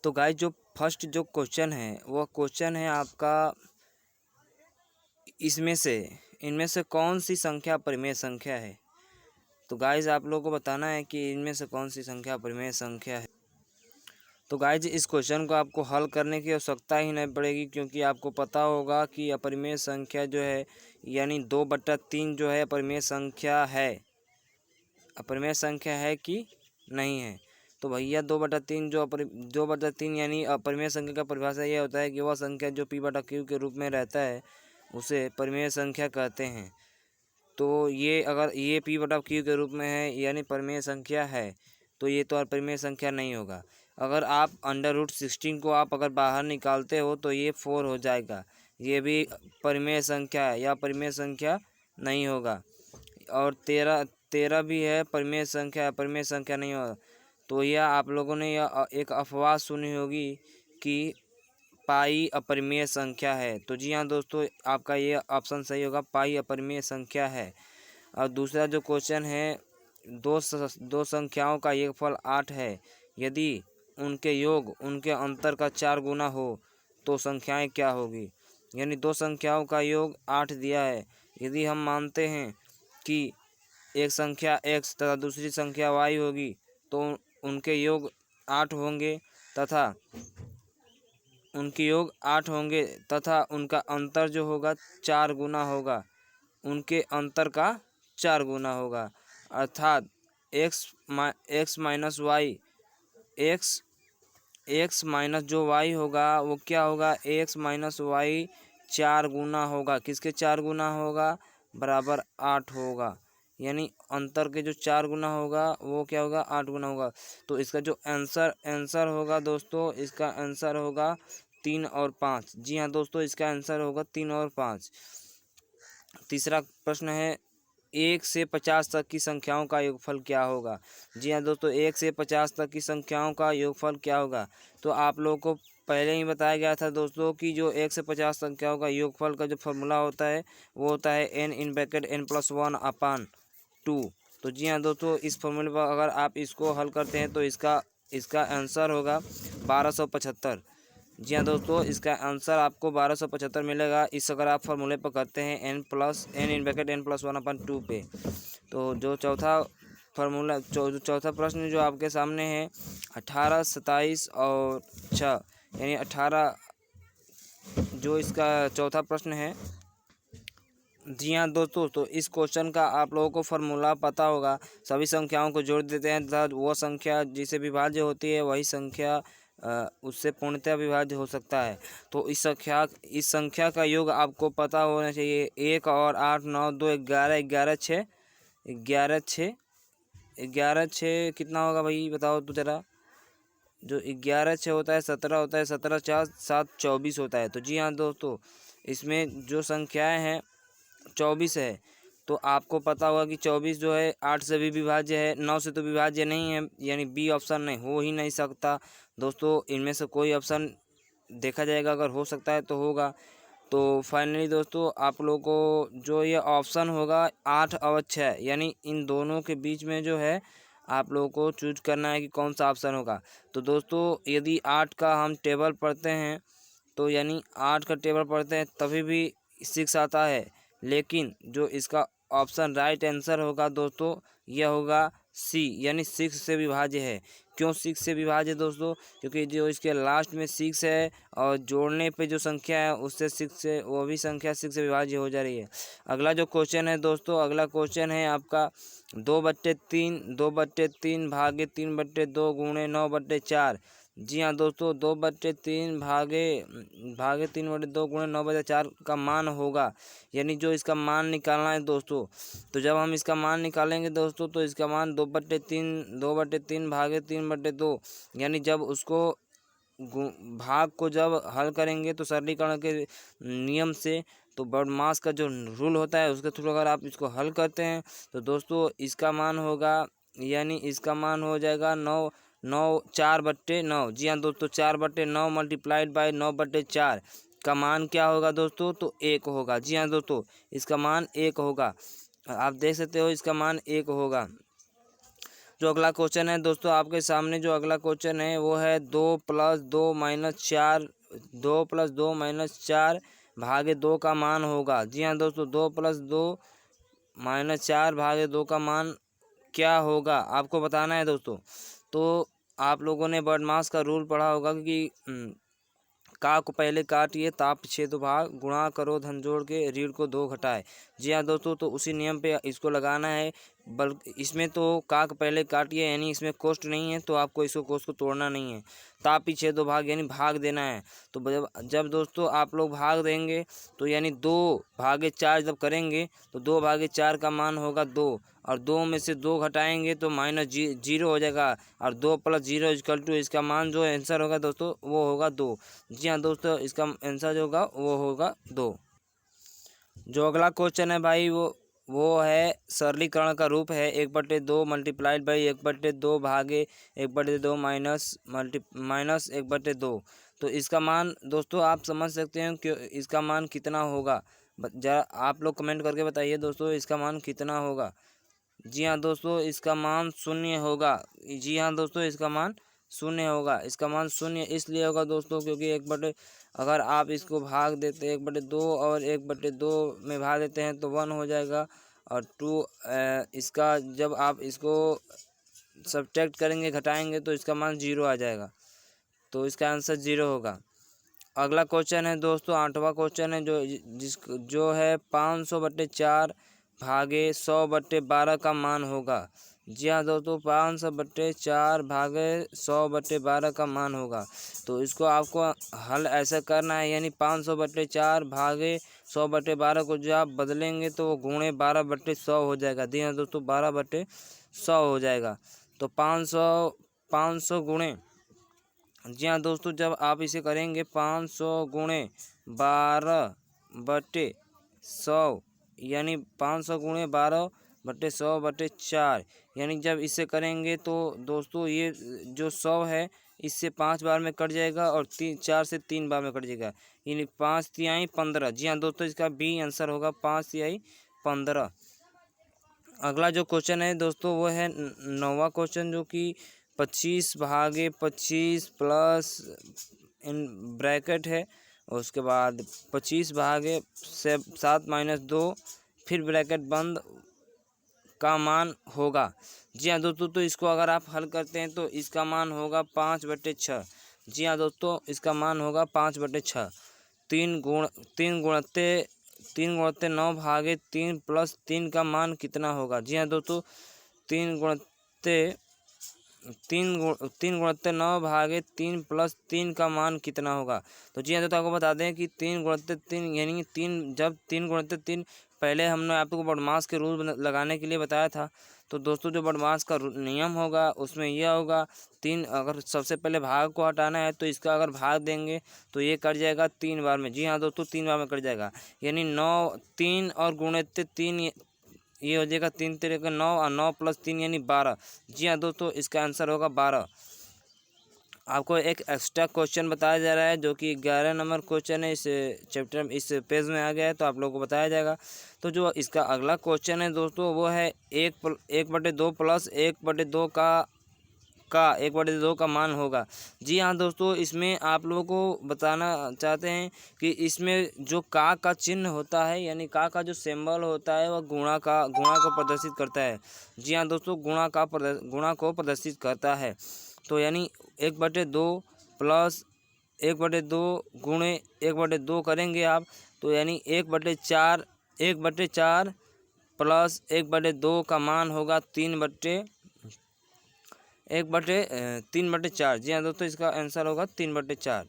तो गाइस जो फर्स्ट जो क्वेश्चन है वो क्वेश्चन है आपका, इनमें से कौन सी संख्या परिमेय संख्या है। तो गाइस आप लोगों को बताना है कि इनमें से कौन सी संख्या परिमेय संख्या है। तो गाइस इस क्वेश्चन को आपको हल करने की आवश्यकता ही नहीं पड़ेगी, क्योंकि आपको पता होगा कि अपरिमेय संख्या जो है यानी 2/3 जो है अपरिमेय संख्या है। अपरिमेय संख्या है कि नहीं है। तो भैया 2/3 यानी अपरिमेय संख्या का परिभाषा ये होता है कि वह संख्या जो p/q के रूप में रहता है उसे परिमेय संख्या कहते हैं। तो ये अगर ये p/q के रूप में है यानी परिमेय संख्या है, तो ये तो अपरिमेय संख्या नहीं होगा। अगर आप √16 को आप अगर बाहर निकालते हो तो ये 4 हो जाएगा, ये भी परिमेय संख्या है या परिमेय संख्या नहीं होगा। और 13 भी है परिमेय संख्या, परिमेय संख्या नहीं होगा। तो यह आप लोगों ने यह एक अफवाह सुनी होगी कि पाई अपरिमेय संख्या है। तो जी हाँ दोस्तों, आपका ये ऑप्शन सही होगा, पाई अपरिमेय संख्या है। और दूसरा जो क्वेश्चन है, दो संख्याओं का योगफल 8 है, यदि उनके योग उनके अंतर का 4 गुना हो तो संख्याएं क्या होगी। यानी दो संख्याओं का योग 8 दिया है, यदि हम मानते हैं कि एक संख्या x तथा दूसरी संख्या y होगी तो उनके योग 8 होंगे तथा उनका अंतर जो होगा 4 गुना होगा, उनके अंतर का 4 गुना होगा। अर्थात x माइनस जो y होगा वो क्या होगा, x माइनस वाई 4 गुना होगा। किसके 4 गुना होगा, बराबर 8 होगा। यानी अंतर के जो 4 गुना होगा वो क्या होगा, 8 गुना होगा। तो इसका जो आंसर होगा दोस्तों, इसका आंसर होगा 3 और 5। जी हाँ दोस्तों, इसका आंसर होगा 3 और 5। तीसरा प्रश्न है, 1 से 50 तक की संख्याओं का योगफल क्या होगा। जी हाँ दोस्तों, 1 से 50 तक की संख्याओं का योगफल क्या होगा। तो आप लोगों को पहले ही बताया गया था दोस्तों कि जो 1 से 50 संख्याओं का योगफल का जो फॉर्मूला होता है वो होता है n/n+1/2। तो जी हाँ दोस्तों, इस फॉर्मूले पर अगर आप इसको हल करते हैं तो इसका आंसर होगा 1275। जी हाँ दोस्तों, इसका आंसर आपको 1275 मिलेगा। इस अगर आप फॉर्मूले पर करते हैं n/n+1/2 पे। तो जो चौथा प्रश्न जो आपके सामने है, 18, 27 और 6 यानी 18 जो इसका चौथा प्रश्न है। जी हाँ दोस्तों, तो इस क्वेश्चन का आप लोगों को फार्मूला पता होगा। सभी संख्याओं को जोड़ देते हैं तथा वो संख्या जिसे विभाज्य होती है वही संख्या उससे पूर्णतः विभाज्य हो सकता है। तो इस संख्या का योग आपको पता होना चाहिए। 1 और 8, 9, 2, 11, 11, 6 कितना होगा भाई, बताओ तो जरा। जो 11, 6 होता है 17 होता है, 17, 4, 7, 24 होता है। तो जी हाँ दोस्तों, इसमें जो संख्याएँ हैं 24 है। तो आपको पता होगा कि 24 जो है 8 से भी विभाज्य है, 9 से तो विभाज्य नहीं है, यानी बी ऑप्शन नहीं हो ही नहीं सकता। दोस्तों इनमें से कोई ऑप्शन देखा जाएगा, अगर हो सकता है तो होगा। तो फाइनली दोस्तों आप लोगों को जो ये ऑप्शन होगा 8 और 6 यानी इन दोनों के बीच में जो है आप लोगों को चूज करना है कि कौन सा ऑप्शन होगा। तो दोस्तों यदि 8 का हम टेबल पढ़ते हैं तो यानी 8 का टेबल पढ़ते हैं तभी भी 6 आता है, लेकिन जो इसका ऑप्शन राइट आंसर होगा दोस्तों यह होगा सी, यानी 6 से विभाज्य है। क्यों 6 से विभाज्य दोस्तों, क्योंकि जो इसके लास्ट में 6 है और जोड़ने पे जो संख्या है उससे 6 से वो भी संख्या 6 से विभाज्य हो जा रही है। अगला जो क्वेश्चन है दोस्तों, अगला क्वेश्चन है आपका 2/3 भागे 3/2 गुणे 9/4। जी हाँ दोस्तों, 2/3 भागे 3/2 गुणे 9/4 का मान होगा, यानी जो इसका मान निकालना है दोस्तों। तो जब हम इसका मान निकालेंगे दोस्तों तो इसका मान 2/3 भागे 3/2 यानी जब उसको भाग को जब हल करेंगे तो सरलीकरण के नियम से, तो बॉडमास का जो रूल होता है उसके थ्रू अगर आप इसको हल करते हैं तो दोस्तों इसका मान होगा, यानी इसका मान हो जाएगा 4/9। जी हाँ दोस्तों, 4/9 मल्टीप्लाइड बाय 9/4 का मान क्या होगा दोस्तों, तो 1 होगा। जी हाँ दोस्तों, इसका मान 1 होगा। आप देख सकते हो इसका मान 1 होगा। जो अगला क्वेश्चन है दोस्तों आपके सामने, जो अगला क्वेश्चन है वो है 2 + 2 - 4, 2 + 2 - 4 भागे 2 का मान होगा। जी हाँ दोस्तों, 2 + 2 - 4 भागे 2 का मान क्या होगा आपको बताना है दोस्तों। तो आप लोगों ने बर्डमास का रूल पढ़ा होगा कि का को पहले काटिए, ताप पीछे दो भाग, गुणा करो धन जोड़ के, ऋण को 2 घटाए। जी हाँ दोस्तों, तो उसी नियम पे इसको लगाना है। बल्कि इसमें तो का को पहले काटिए, यानी इसमें कोष्ट नहीं है, तो आपको इसको कोष्ट को तोड़ना नहीं है। ताप पीछे दो भाग यानी भाग देना है। तो जब दोस्तों आप लोग भाग देंगे तो यानी 2/4 जब करेंगे तो 2/4 का मान होगा 2, और 2 में से 2 घटाएंगे तो -0 हो जाएगा, और 2 + 0 = इसका मान जो आंसर होगा दोस्तों वो होगा 2। जी हाँ दोस्तों, इसका आंसर जो होगा वो होगा 2। जो अगला क्वेश्चन है भाई वो है सरलीकरण का रूप है 1/2 × 1/2 भागे 1/2 माइनस 1/2। तो इसका मान दोस्तों आप समझ सकते हैं कि इसका मान कितना होगा। जरा आप लोग कमेंट करके बताइए दोस्तों इसका मान कितना होगा। जी हाँ दोस्तों, इसका मान 0 होगा। जी हाँ दोस्तों, इसका मान 0 होगा। इसका मान 0 इसलिए होगा दोस्तों क्योंकि अगर आप इसको भाग देते 1/2 और 1/2 में भाग देते हैं तो 1 हो जाएगा, और 2 इसका जब आप इसको सब्ट्रैक्ट करेंगे, घटाएंगे, तो इसका मान 0 आ जाएगा। तो इसका आंसर 0 होगा। अगला क्वेश्चन है दोस्तों 8वां क्वेश्चन है, जो है 500/4 भागे 100/12 का मान होगा। जी हाँ दोस्तों, 500/4 भागे 100/12 का मान होगा। तो इसको आपको हल ऐसा करना है, यानी 500/4 भागे 100/12 को जो आप बदलेंगे तो वो गुणे 12/100 हो जाएगा। जी हाँ दोस्तों, 12/100 हो जाएगा। तो 500 गुणे, जी हाँ दोस्तों, जब आप इसे करेंगे 500 गुणे 12/100 यानी 500 गुणे 12/100/4, यानी जब इसे करेंगे तो दोस्तों ये जो 100 है इससे 5 बार में कट जाएगा, और 4 से 3 बार में कट जाएगा, यानी 5 तिहाई 15। जी हाँ दोस्तों, इसका बी आंसर होगा 5 तिहाई 15। अगला जो क्वेश्चन है दोस्तों वो है 9वां क्वेश्चन, जो कि 25/25 प्लस इन ब्रैकेट है, और उसके बाद 25/7 - 2 फिर ब्रैकेट बंद का मान होगा। जी हाँ दोस्तों, तो इसको अगर आप हल करते हैं तो इसका मान होगा 5/6। जी हाँ दोस्तों, इसका मान होगा 5/6। 3 × 9 भागे 3 + 3 का मान कितना होगा। जी हाँ दोस्तों, 3 × 9 भागे 3 + 3 का मान कितना होगा। तो जी हाँ दोस्तों, आपको बता दें कि 3 × 3 यानी 3 × 3 पहले हमने आपको बॉडमास के रूल लगाने के लिए बताया था। तो दोस्तों जो बॉडमास का नियम होगा उसमें यह होगा, 3 अगर सबसे पहले भाग को हटाना है तो इसका अगर भाग देंगे तो ये कट जाएगा 3 बार में। जी हाँ दोस्तों, 3 बार में कट जाएगा, यानी 3 और गुणे 3 ये हो जाएगा 3 × 3 = 9, और 9 + 3 यानी 12। जी हाँ दोस्तों, इसका आंसर होगा 12। आपको एक एक्स्ट्रा क्वेश्चन बताया जा रहा है जो कि 11 नंबर क्वेश्चन है, इस चैप्टर में इस पेज में आ गया है, तो आप लोगों को बताया जाएगा। तो जो इसका अगला क्वेश्चन है दोस्तों वो है 1/2 प्लस 1/2 का 1/2 का मान होगा। जी हाँ दोस्तों, इसमें आप लोगों को बताना चाहते हैं कि इसमें जो का चिन्ह होता है, यानी का जो सिंबल होता है वह गुणा को प्रदर्शित करता है। जी हाँ दोस्तों, गुणा को प्रदर्शित करता है। तो यानी 1/2 प्लस 1/2 गुणे 1/2 करेंगे आप, तो यानी 1/4 प्लस 1/2 का मान होगा 3/4। जी हाँ दोस्तों, इसका आंसर होगा 3/4।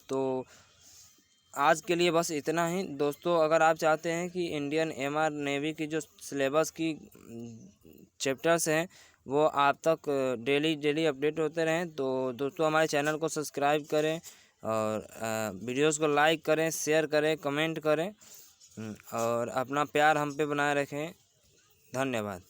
तो आज के लिए बस इतना ही दोस्तों। अगर आप चाहते हैं कि इंडियन MR नेवी की जो सिलेबस की चैप्टर्स हैं वो आप तक डेली अपडेट होते रहें, तो दोस्तों हमारे चैनल को सब्सक्राइब करें, और वीडियोस को लाइक करें, शेयर करें, कमेंट करें, और अपना प्यार हम पे बनाए रखें। धन्यवाद।